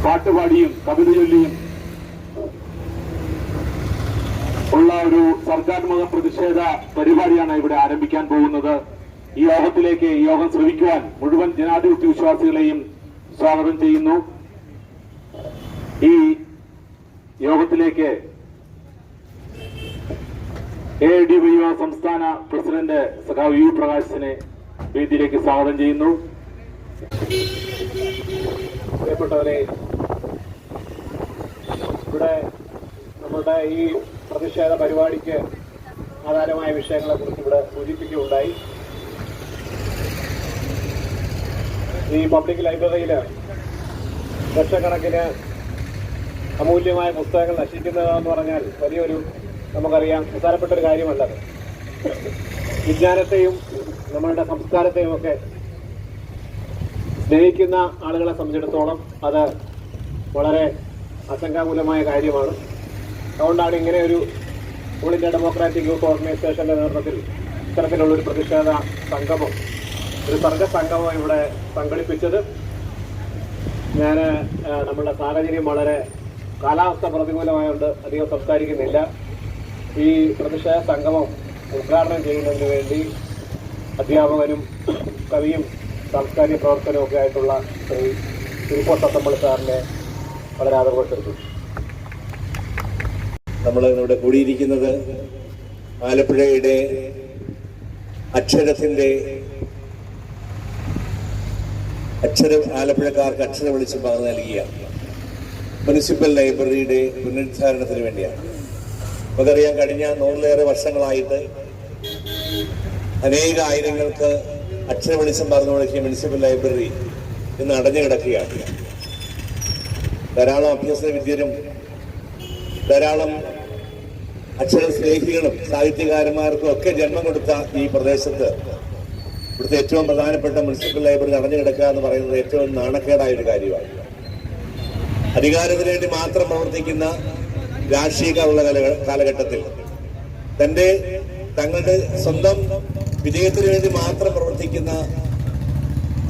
പാട്ടുപാടിയും കവിത ചൊല്ലിയും ഉള്ള ഒരു സർഗാത്മക പ്രതിഷേധ പരിപാടിയാണ് ഇവിടെ ആരംഭിക്കാൻ പോകുന്നത്. ഈ യോഗത്തിലേക്ക് ഈ യോഗം ശ്രമിക്കുവാൻ മുഴുവൻ ജനാധിപത്യ വിശ്വാസികളെയും സ്വാഗതം ചെയ്യുന്നു. ഈ യോഗത്തിലേക്ക് AIDYO സംസ്ഥാന പ്രസിഡന്റ് സഖാവ് യു പ്രകാശിനെ വേദിയിലേക്ക് സ്വാഗതം ചെയ്യുന്നു. പ്രിയപ്പെട്ടവരെ, ഇവിടെ നമ്മുടെ ഈ പ്രതിഷേധ പരിപാടിക്ക് ആധാരമായ വിഷയങ്ങളെ കുറിച്ച് ഇവിടെ സൂചിപ്പിക്കുകയുണ്ടായി. ഈ പബ്ലിക് ലൈബ്രറിയിൽ ലക്ഷക്കണക്കിന് അമൂല്യമായ പുസ്തകങ്ങൾ നശിക്കുന്നതെന്ന് പറഞ്ഞാൽ വലിയൊരു, നമുക്കറിയാം, പ്രധാനപ്പെട്ട ഒരു കാര്യമല്ലത്. വിജ്ഞാനത്തെയും നമ്മളുടെ സംസ്കാരത്തെയും ഒക്കെ സ്നേഹിക്കുന്ന ആളുകളെ സംബന്ധിച്ചിടത്തോളം അത് വളരെ ആശങ്കാകുലമായ കാര്യമാണ്. അതുകൊണ്ടാണ് ഇങ്ങനെ ഒരു ഓൾ ഇന്ത്യ ഡെമോക്രാറ്റിക് യൂത്ത് ഓർഗനൈസേഷന്റെ നേതൃത്വത്തിൽ ഇത്തരത്തിലുള്ളൊരു പ്രതിഷേധ സംഗമം, ഒരു സർഗസംഗമം ഇവിടെ സംഘടിപ്പിച്ചത്. ഞാൻ നമ്മളുടെ സാഹചര്യം വളരെ കാലാവസ്ഥ പ്രതികൂലമായതുകൊണ്ട് അധികം സംസാരിക്കുന്നില്ല. ഈ പ്രതിഷേധ സംഗമം ഉദ്ഘാടനം ചെയ്യുന്നതിന് വേണ്ടി അധ്യാപകനും കവിയും സാംസ്കാരിക പ്രവർത്തനവും ഒക്കെ ആയിട്ടുള്ള ശ്രീ തിരുപ്പോട്ട് തത്തമ്പള്ളി സാറിനെ വളരെ ആദരവോടെ നമ്മൾ ഇവിടെ കൂടിയിരിക്കുന്നത് ആലപ്പുഴയുടെ ആലപ്പുഴക്കാർക്ക് അക്ഷര വെളിച്ചം പകർന്നു നൽകിയ മുനിസിപ്പൽ ലൈബ്രറിയുടെ പുനരുദ്ധാരണത്തിന് വേണ്ടിയാണ്. നമുക്കറിയാം, കഴിഞ്ഞ 100-ലേറെ വർഷങ്ങളായിട്ട് അനേകായിരങ്ങൾക്ക് അക്ഷര വെളിച്ചം പകർന്നു നൽകിയ മുനിസിപ്പൽ ലൈബ്രറി ഇന്ന് അടഞ്ഞു കിടക്കുകയാണ്. ധാരാളം അഭ്യസന വിദ്യരും ധാരാളം അക്ഷര സ്നേഹികളും സാഹിത്യകാരന്മാർക്കും ഒക്കെ ജന്മം കൊടുത്ത ഈ പ്രദേശത്ത് ഇവിടുത്തെ ഏറ്റവും പ്രധാനപ്പെട്ട മുനിസിപ്പൽ ലൈബ്രറി അടഞ്ഞു കിടക്കുക എന്ന് പറയുന്നത് ഏറ്റവും നാണക്കേടായ ഒരു കാര്യമാണ്. അധികാരത്തിന് വേണ്ടി മാത്രം പ്രവർത്തിക്കുന്ന രാഷ്ട്രീയക്കാരുള്ള കാലഘട്ടത്തിൽ തങ്ങളുടെ സ്വന്തം വിജയത്തിന് വേണ്ടി മാത്രം പ്രവർത്തിക്കുന്ന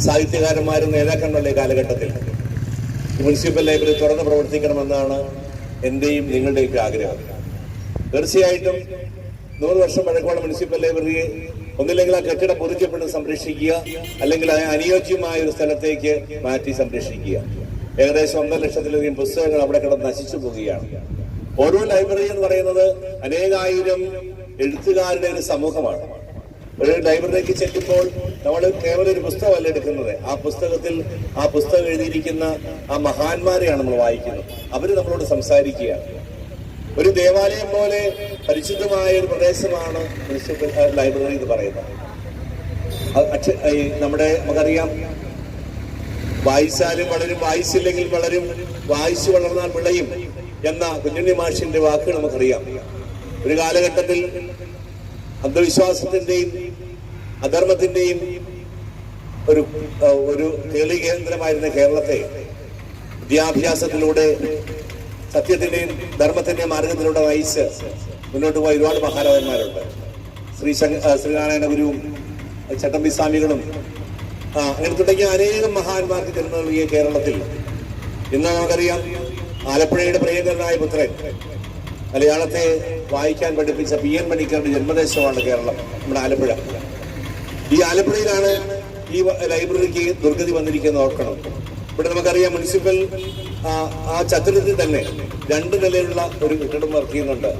സാഹിത്യകാരന്മാരും നേതാക്കന്മാരുടെ കാലഘട്ടത്തിൽ മുനിസിപ്പൽ ലൈബ്രറി തുറന്ന് പ്രവർത്തിക്കണമെന്നാണ് എന്റെയും നിങ്ങളുടെയൊക്കെ ആഗ്രഹം. തീർച്ചയായിട്ടും 100 വർഷം പഴക്കമുള്ള മുനിസിപ്പൽ ലൈബ്രറിയെ ഒന്നില്ലെങ്കിൽ ആ കെട്ടിടം പുതുക്കപ്പെട്ട് സംരക്ഷിക്കുക, അല്ലെങ്കിൽ അനുയോജ്യമായ ഒരു സ്ഥലത്തേക്ക് മാറ്റി സംരക്ഷിക്കുക. ഏകദേശം 1.5 ലക്ഷത്തിലധികം പുസ്തകങ്ങൾ അവിടെ കിടന്ന് നശിച്ചു പോവുകയാണ്. ഓരോ ലൈബ്രറി എന്ന് പറയുന്നത് അനേകായിരം എഴുത്തുകാരുടെ ഒരു സമൂഹമാണ്. ഒരു ലൈബ്രറിക്ക് ചെല്ലുമ്പോൾ നമ്മൾ കേവലം ഒരു പുസ്തകമല്ല എടുക്കുന്നത്, ആ പുസ്തകം എഴുതിയിരിക്കുന്ന ആ മഹാന്മാരെയാണ് നമ്മൾ വായിക്കുന്നത്. അവര് നമ്മളോട് സംസാരിക്കുകയാണ്. ഒരു ദേവാലയം പോലെ പരിശുദ്ധമായ ഒരു പ്രദേശമാണ് മുനിസിപ്പൽ ലൈബ്രറി എന്ന് പറയുന്നത്. നമുക്കറിയാം, വായിച്ചാലും വളരും, വായിച്ചില്ലെങ്കിൽ വളരും, വായിച്ചു വളർന്നാൽ വിളയും എന്ന കുഞ്ഞുണ്ണി മാഷിന്റെ വാക്കുകൾ നമുക്കറിയാം. ഒരു കാലഘട്ടത്തിൽ അന്ധവിശ്വാസത്തിന്റെയും അധർമ്മത്തിന്റെയും ഒരു കേളി കേന്ദ്രമായിരുന്ന കേരളത്തെ വിദ്യാഭ്യാസത്തിലൂടെ സത്യത്തിന്റെയും ധർമ്മത്തിന്റെയും മാർഗത്തിലൂടെ നയിച്ച് മുന്നോട്ട് പോയ ഒരുപാട് മഹാരാജന്മാരുണ്ട്. ശ്രീനാരായണ ഗുരുവും ചട്ടമ്പി സ്വാമികളും അങ്ങനെ തുടങ്ങിയ അനേകം മഹാന്മാർക്ക് ജന്മം നൽകിയ കേരളത്തിൽ ഇന്ന് നമുക്കറിയാം, ആലപ്പുഴയുടെ പ്രിയങ്കരനായ പുത്രൻ മലയാളത്തെ വായിക്കാൻ പഠിപ്പിച്ച PN മണിക്കറിന്റെ ജന്മദേശമാണ് കേരളം, നമ്മുടെ ആലപ്പുഴ. ഈ ആലപ്പുഴയിലാണ് ഈ ലൈബ്രറിക്ക് ദുർഗതി വന്നിരിക്കുന്നത് ഓർക്കണം. ഇവിടെ നമുക്കറിയാം, മുനിസിപ്പൽ ആ ചത്തുരത്തിൽ തന്നെ 2 നിലയിലുള്ള ഒരു കെട്ടിടം വർക്ക് ചെയ്യുന്നുണ്ട്.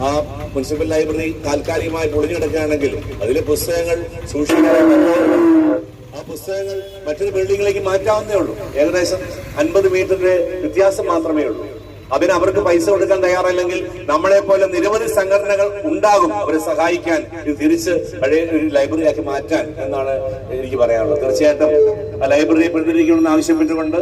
ആ മുനിസിപ്പൽ ലൈബ്രറി താൽക്കാലികമായി പൊളിഞ്ഞു കിടക്കുകയാണെങ്കിൽ അതിലെ പുസ്തകങ്ങൾ സൂക്ഷിക്കാൻ, ആ പുസ്തകങ്ങൾ മറ്റൊരു ബിൽഡിങ്ങിലേക്ക് മാറ്റാവുന്നേ ഉള്ളൂ. ഏകദേശം 50 മീറ്ററിന്റെ വ്യത്യാസം മാത്രമേ ഉള്ളൂ. അതിന് അവർക്ക് പൈസ കൊടുക്കാൻ തയ്യാറല്ലെങ്കിൽ നമ്മളെ പോലെ നിരവധി സംഘടനകൾ ഉണ്ടാകും അവരെ സഹായിക്കാൻ ഇത് തിരിച്ച് പഴയ ഒരു ലൈബ്രറിയാക്കി മാറ്റാൻ എന്നാണ് എനിക്ക് പറയാനുള്ളത്. തീർച്ചയായിട്ടും ആ ലൈബ്രറിയെ പ്രതികരിക്കണമെന്ന് ആവശ്യപ്പെട്ടുകൊണ്ട്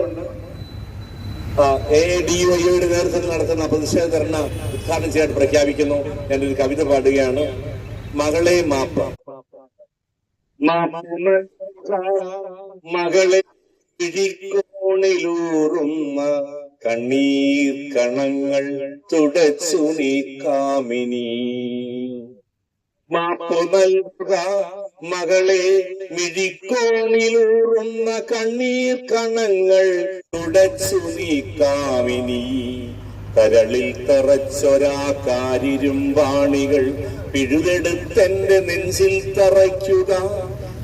AIDYOയുടെ നേതൃത്വത്തിൽ നടത്തുന്ന പ്രതിഷേധ ധർണ ഉദ്ഘാടനം ചെയ്യാൻ പ്രഖ്യാപിക്കുന്നു. ഞാനൊരു കവിത പാടുകയാണ്. മകളെ മാപ്പ, മകളെ കോണിലൂറുന്ന കണ്ണീർ കണങ്ങൾ തുടച്ചു നീ കാമിനി, മാപ്പു നൽകുക മകളെ, മിഴിക്കോണിലൂറുന്ന കണ്ണീർ കണങ്ങൾ തുടച്ചു നീക്കാമിനി. കരളിൽ തറച്ചൊരാ കാരിരുമ്പാണികൾ പിഴുതെടുത്തെന്റെ നെഞ്ചിൽ തറയ്ക്കുക.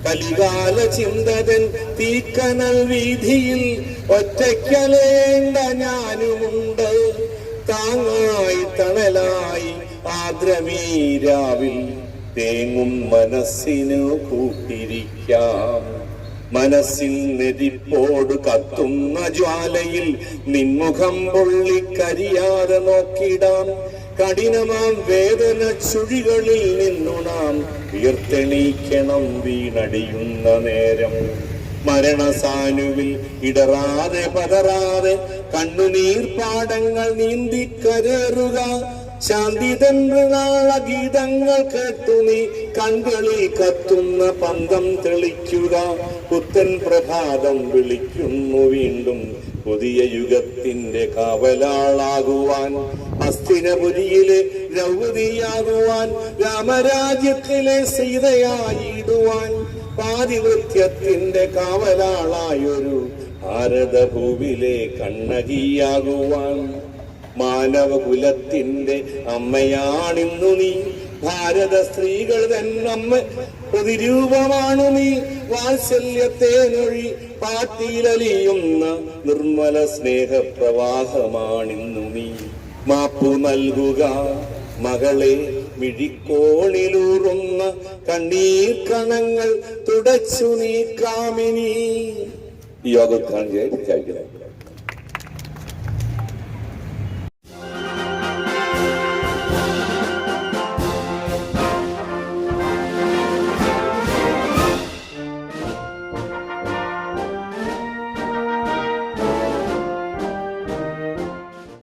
കലികാല ചിന്തതൻ തീക്കനൽ വീതിയിൽ ഒറ്റയ്ക്കലേണ്ട ഞാനുമുണ്ട്. താങ്ങായി തണലായി ആദ്രമീരാവിൽ തേങ്ങും മനസ്സിനു കൂട്ടിരിക്കാം. മനസ്സിൽ നെരിപ്പോട് കത്തുന്ന ജ്വാലയിൽ നിൻമുഖം പൊള്ളിക്കരിയാതെ നോക്കിടാം. കഠിനമാം വേദന ചുഴികളിൽ നിന്നു നാം ഉയർത്തെണീക്കണം വീണടിയുന്ന നേരം. മരണസാനുവിൽ ഇടറാതെ പതറാതെ കണ്ണുനീർ പാടങ്ങൾ നീന്തിക്കരേറുക. ശാന്തിതൻ മൃണാള ഗീതങ്ങൾ കേട്ടു നീ കൺകളിൽ കത്തുന്ന പന്തം തെളിക്കുക. പുത്തൻ പ്രഭാതം വിളിക്കുന്നു വീണ്ടും പുതിയ യുഗത്തിന്റെ കാവലാളാകുവാൻ. ഹസ്തിനപുരിയിലെ ദ്രൗപദിയാകുവാൻ, രാമരാജ്യത്തിലെ സീതയായിടുവാൻ, പാതിവൃത്യത്തിന്റെ കാവലാളായൊരു ഭാരതഭൂവിലെ കണ്ണകിയാകുവാൻ. മാനവകുലത്തിന്റെ അമ്മയാണിന്നു നീ, ഭാരത സ്ത്രീകൾ തന്നമ്മ പ്രതിരൂപമാണു നീ. വാത്സല്യത്തേനൊഴി പാട്ടിലലിയുന്ന നിർമ്മല സ്നേഹപ്രവാഹമാണിന്നു നീ. മാപ്പു നൽകുക മകളെ, മിഴിക്കോണിലൂറുന്ന കണ്ണീർ കണങ്ങൾ തുടച്ചു നീക്കാമിനി. യോഗോത്ഥാനം ചെയ്യാൻ